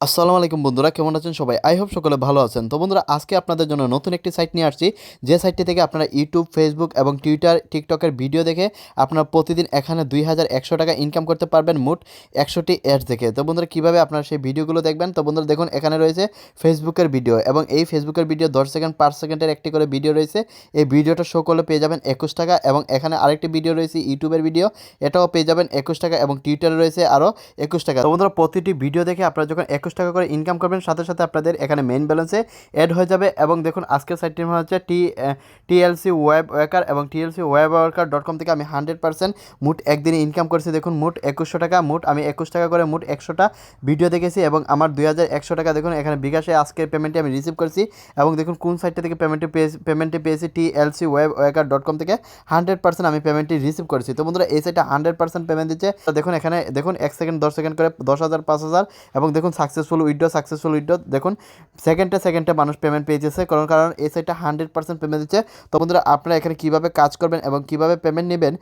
আসসালামু আলাইকুম বন্ধুরা, কেমন আছেন সবাই? আই হোপ সকলে ভালো আছেন। তো বন্ধুরা, আজকে আপনাদের জন্য নতুন একটি সাইট নিয়ে আসছি, যে সাইটটি থেকে আপনারা ইউটিউব, ফেসবুক এবং টুইটার, টিকটকের ভিডিও দেখে আপনারা প্রতিদিন এখানে 2100 টাকা ইনকাম করতে পারবেন মোট 100টি অ্যাডস দেখে। তো বন্ধুরা, কীভাবে আপনারা সেই ভিডিওগুলো দেখবেন? তো বন্ধুরা দেখুন, এখানে রয়েছে ফেসবুকের ভিডিও এবং এই ফেসবুকের ভিডিও 10 সেকেন্ড 5 সেকেন্ডের একটি করে ভিডিও রয়েছে। এই ভিডিওটা শো করলে পেয়ে যাবেন 21 টাকা এবং এখানে আরেকটি ভিডিও রয়েছে ইউটিউবের ভিডিও, এটাও পেয়ে যাবেন 21 টাকা এবং টুইটারে রয়েছে আরও 21 টাকা। তো বন্ধুরা, প্রতিটি ভিডিও দেখে আপনারা যখন 21 টাকা করে ইনকাম করবেন, সাথে সাথে আপনাদের এখানে মেইন ব্যালেন্সে অ্যাড হয়ে যাবে। এবং দেখুন, আজকের সাইটটির নাম হচ্ছে টিএলসি ওয়েব ওয়ার্কার এবং টিএলসি ওয়েব ওয়ার্কার.com থেকে আমি 100% মোট একদিনে ইনকাম করছি। দেখুন, মোট 2100 টাকা, মোট আমি 21 টাকা করে মোট 100টা ভিডিও দেখেছি এবং আমার 2100 টাকা দেখুন এখানে বিকাশে আজকের পেমেন্টটি আমি রিসিভ করেছি। এবং দেখুন কোন সাইটটা থেকে পেমেন্টটি পেয়েছি, টিএলসি ওয়েব ওয়ার্কার.com থেকে 100% আমি পেমেন্টটি রিসিভ করেছি। তো বন্ধুরা, এই সাইটটা 100% পেমেন্ট দিচ্ছে। তো দেখুন, এখানে দেখুন 1 সেকেন্ড 10 সেকেন্ড করে 10,000 5,000 এবং দেখুন সাকসেসফুল উইথড্র দেখুন সেকেন্ডে মানুষ পেমেন্ট পেয়ে যাচ্ছে, কারণ এই সাইটটা 100% পেমেন্ট দিচ্ছে। তো বন্ধুরা, আপনারা এখানে কীভাবে কাজ করবেন এবং কীভাবে পেমেন্ট নেবেন,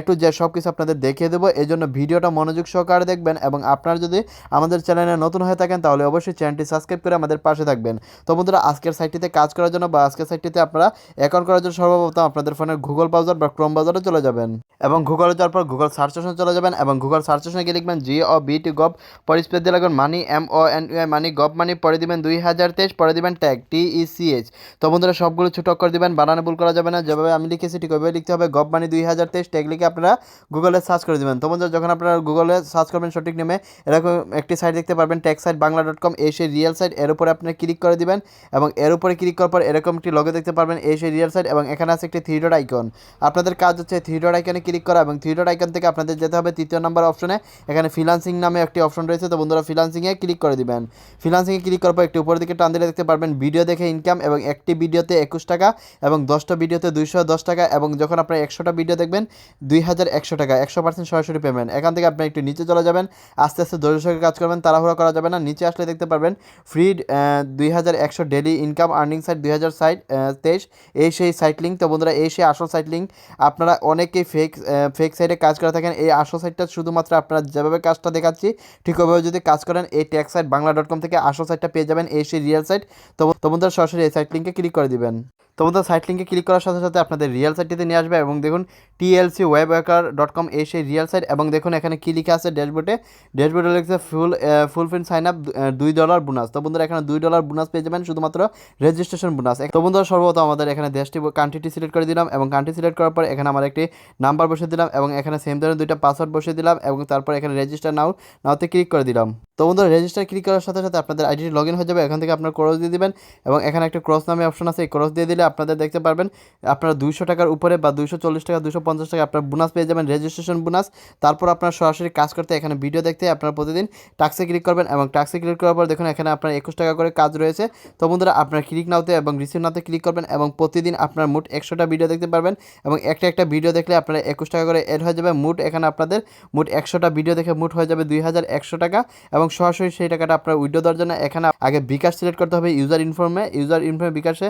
টু জেড সব কিছু আপনাদের দেখিয়ে দেবো। এই জন্য ভিডিওটা মনোযোগ সহকারে দেখবেন এবং আপনারা যদি আমাদের চ্যানেলে নতুন হয়ে থাকেন তাহলে অবশ্যই চ্যানেলটি সাবস্ক্রাইব করে আমাদের পাশে থাকবেন। তো বন্ধুরা, আজকের সাইটটিতে কাজ করার জন্য বা আজকের সাইটটিতে আপনারা অ্যাকাউন্ট করার জন্য সর্বপ্রথম আপনাদের ফোনের গুগল ব্রাউজার বা ক্রোম ব্রাউজারে চলে যাবেন এবং গুগলে যাওয়ার পর গুগল সার্চ অপশনে চলে যাবেন এবং গুগল সার্চ অপশনে গিয়ে লিখবেন GOV পরে স্পেস দিয়ে লাগবেন মানি MONEY মানি গভ মানি, পরে দিবেন 2023, পরে দিবেন ট্যাগ TECH। তো বন্ধুরা, সবগুলো ছোট অক্ষর দিবেন, বানানে ভুল করা যাবে না। যেভাবে আমি লিখেছি ঠিক ওইভাবে লিখতে হবে। গভ মানি 2023 ট্যাগ লিখে আপনারা গুগলে সার্চ করে দেবেন। তো বন্ধুরা, যখন আপনারা গুগলে সার্চ করবেন সঠিক নেমে এরকম একটি সাইট দেখতে পারবেন, ট্যাগ সাইট বাংলা.com, এই সেই রিয়েল সাইট। এর উপরে আপনি ক্লিক করে দিবেন এবং এর উপরে ক্লিক করার পর এরকম একটি লোগো দেখতে পারবেন, এই সেই রিয়েল সাইট। এবং এখানে আছে একটি থ্রি ডট আইকন। আপনাদের কাজ হচ্ছে থ্রি ডট আইকনে ক্লিক করা এবং থ্রি ডট আইকন থেকে আপনাদের যেতে হবে 3য় নম্বর অপশনে। এখানে ফ্রিল্যান্সিং নামে একটি অপশন রয়েছে। তো বন্ধুরা, ফ্রিল্যান্সিংয়ে ক্লিক করে দিবেন। ফ্রিল্যান্সিংয়ে ক্লিক করার পর একটু উপরের দিকে টান দিলে দেখতে পারবেন ভিডিও দেখে ইনকাম এবং একটি ভিডিওতে 21 টাকা এবং 10টা ভিডিওতে 210 টাকা এবং যখন আপনার 100টা ভিডিও দেখবেন 2100 টাকা, 100% সরাসরি পেমেন্ট। এখান থেকে আপনি একটু নিচে চলে যাবেন, আস্তে আস্তে ধৈর্যের সঙ্গে কাজ করবেন, তাড়াহুড়া করা যাবে না। নিচে আসলে দেখতে পারবেন free 2100 daily income earning site 2023, এই সেই সাইট লিঙ্ক। তো বন্ধুরা, এই সেই আসল সাইট লিঙ্ক। আপনারা অনেকেই ফেক সাইটে কাজ করে থাকেন, এই আসল সাইটটা শুধুমাত্র আপনারা যেভাবে কাজটা দেখাচ্ছি ঠিক ওইভাবে যদি কাজ করেন এই ট্যাগ সাইট বাংলা.com থেকে আসল সাইটটা পেয়ে যাবেন, এই সেই রিয়েল সাইট। তো বন্ধুরা, সরাসরি এই সাইট লিঙ্কে ক্লিক করে দিবেন। তো বন্ধুরা, সাইট লিঙ্কে ক্লিক করার সাথে সাথে আপনাদের রিয়েল সাইটটিতে নিয়ে আসবে এবং দেখুন টিএলসি ওয়েব ওয়ার্কার.com, এই সেই রিয়েল সাইট। এবং দেখুন এখানে কী লিখে আছে ড্যাশবোর্ডে লিখছে ফুলফিল সাইন আপ $2 বোনাস। তো বন্ধুরা, এখানে $2 বোনাস পেয়ে যাবেন, শুধুমাত্র রেজিস্ট্রেশন বোনাস। তো বন্ধুরা, সর্বপ্রথম আমাদের এখানে কান্ট্রিটি সিলেক্ট করে দিলাম এবং কান্ট্রি সিলেক্ট করার পর এখানে আমার একটি নাম্বার বসিয়ে দিলাম এবং এখানে সেম ধরনের 2টা পাসওয়ার্ড বসিয়ে দিলাম এবং তারপর এখানে রেজিস্টার নাওতে ক্লিক করে দিলাম। তো বন্ধুরা, রেজিস্টার ক্লিক করার সাথে সাথে আপনাদের আইডিটি লগ ইন হয়ে যাবে। এখান থেকে আপনার ক্রস দিয়ে দিবেন এবং এখানে একটা ক্রস নামে অপশন আছে, এই ক্রস দিয়ে দিলে আপনাদের দেখতে পারবেন আপনারা 200 টাকার উপরে বা 240 টাকা 250 টাকা আপনার বোনাস পেয়ে যাবেন, রেজিস্ট্রেশন বোনাস। তারপর আপনার সরাসরি কাজ করতে এখানে ভিডিও দেখতে আপনারা প্রতিদিন টাক্সে ক্লিক করবেন এবং টাক্সে ক্লিক করার পর দেখুন এখানে আপনার 21 টাকা করে কাজ রয়েছে। তো বন্ধুরা, আপনার ক্লিক নাওতে এবং রিসিভ নাওতে ক্লিক করবেন এবং প্রতিদিন আপনার মোট 100টা ভিডিও দেখতে পারবেন এবং একটা ভিডিও দেখলে আপনারা 21 টাকা করে অ্যাড হয়ে যাবে। এখানে আপনাদের মোট 100টা ভিডিও দেখে মোট হয়ে যাবে 2100 টাকা এবং সরাসরি সেই টাকাটা আপনার উইথড্র দেওয়ার জন্য এখানে আগে বিকাশ সিলেক্ট করতে হবে। ইউজার ইনফর্মে বিকাশে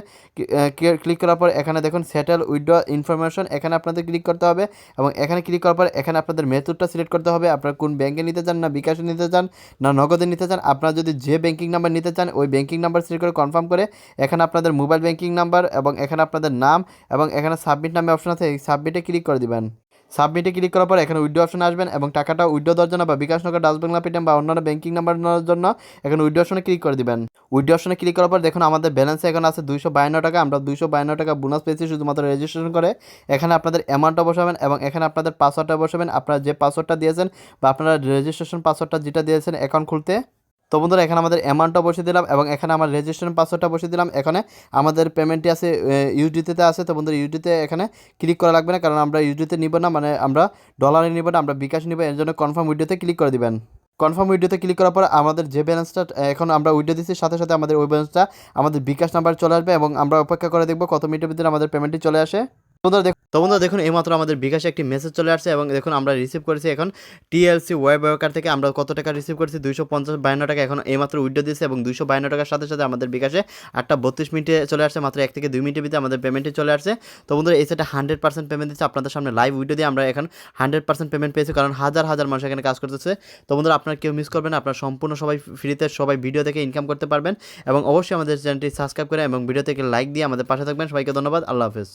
ক্লিক করার পর এখানে দেখুন সেটেল উইথড্র ইনফরমেশন, এখানে আপনাদের ক্লিক করতে হবে এবং এখানে ক্লিক করার পর এখানে আপনাদের মেথডটা সিলেক্ট করতে হবে। আপনারা কোন ব্যাংকে নিতে চান, না বিকাশে নিতে চান, না নগদে নিতে চান। আপনারা যদি যে ব্যাংকিং নাম্বার নিতে চান ওই ব্যাংকিং নাম্বার সিলেক্ট করে কনফার্ম করে এখানে আপনাদের মোবাইল ব্যাংকিং নাম্বার এবং এখানে আপনাদের নাম এবং এখানে সাবমিট নামে অপশন আছে, এই সাবমিটে ক্লিক করে দিবেন। সাবমিটে ক্লিক করার পর এখানে উইথড্র অপশনে আসবেন এবং টাকাটা উইথড্র দেওয়ার জন্য বা বিকাশ নগর, ডাচ বাংলা, পেটিএম বা অন্যান্য ব্যাংকিং নাম্বার নেওয়ার জন্য এখানে উইথড্র অপশনে ক্লিক করে দিবেন। উইথড্র অপশনে ক্লিক করার পর দেখুন আমাদের ব্যালেন্সে এখন আছে 252 টাকা। আমরা 252 টাকা বোনাস পেয়েছি শুধুমাত্র রেজিস্ট্রেশন করে। এখানে আপনাদের অ্যামাউন্টটা বসাবেন এবং এখানে আপনাদের পাসওয়ার্ডটা বসাবেন, আপনারা যে পাসওয়ার্ডটা দিয়েছেন বা আপনারা রেজিস্ট্রেশন পাসওয়ার্ডটা যেটা দিয়েছেন অ্যাকাউন্ট খুলতে। তো বন্ধুরা, এখানে আমাদের অ্যামাউন্টটা বসিয়ে দিলাম এবং এখানে আমার রেজিস্ট্রেশন পাসওয়ার্ডটা বসিয়ে দিলাম। এখানে আমাদের পেমেন্টটি আছে ইউডিতে আছে। তো বন্ধুরা, ইউডিতে এখানে ক্লিক করা লাগবে না, কারণ আমরা ইউডিতে নিব না, মানে আমরা ডলারে নিব না, আমরা বিকাশ নিব। এর জন্য কনফার্ম উইডিওতে ক্লিক করে দিবেন। কনফার্ম উইডিওতে ক্লিক করার পর আমাদের যে ব্যালেন্সটা এখন আমরা উইডিও দিচ্ছি সাথে সাথে আমাদের ওই ব্যালেন্সটা আমাদের বিকাশ নাম্বার চলে আসবে এবং আমরা অপেক্ষা করে দেখব কত মিনিটের ভিতরে আমাদের পেমেন্টটি চলে আসে। বন্ধুরা, তো বন্ধুরা দেখুন এইমাত্র আমাদের বিকাশে একটি মেসেজ চলে আসছে এবং দেখুন আমরা রিসিভ করেছি এখন টিএলসি ওয়েব ওয়ার্কার থেকে আমরা কত টাকা রিসিভ করেছি 252 টাকা এখন এইমাত্র উইথড্র দিয়েছে এবং 252 টাকার সাথে সাথে আমাদের বিকাশে 8:32 চলে আসছে, মাত্র 1 থেকে 2 মিনিটের ভিতরে আমাদের পেমেন্টে চলে আসছে। তো বন্ধুরা এই সাইটে 100% পেমেন্ট দিচ্ছে, আপনাদের সামনে লাইভ উইডিও দিয়ে আমরা এখন 100% পেমেন্ট পেয়েছি, কারণ হাজার হাজার মানুষ এখানে কাজ করতেছে। তো বন্ধুরা আপনারা কেউ মিস করবেন না, আপনারা সম্পূর্ণ সবাই ফ্রিতে সবাই ভিডিও থেকে ইনকাম করতে পারবেন এবং অবশ্যই আমাদের চ্যানেলটি সাবস্ক্রাইব করে এবং ভিডিও থেকে লাইক দিয়ে আমাদের পাশে থাকবেন। সবাইকে ধন্যবাদ, আল্লাহ হাফেজ।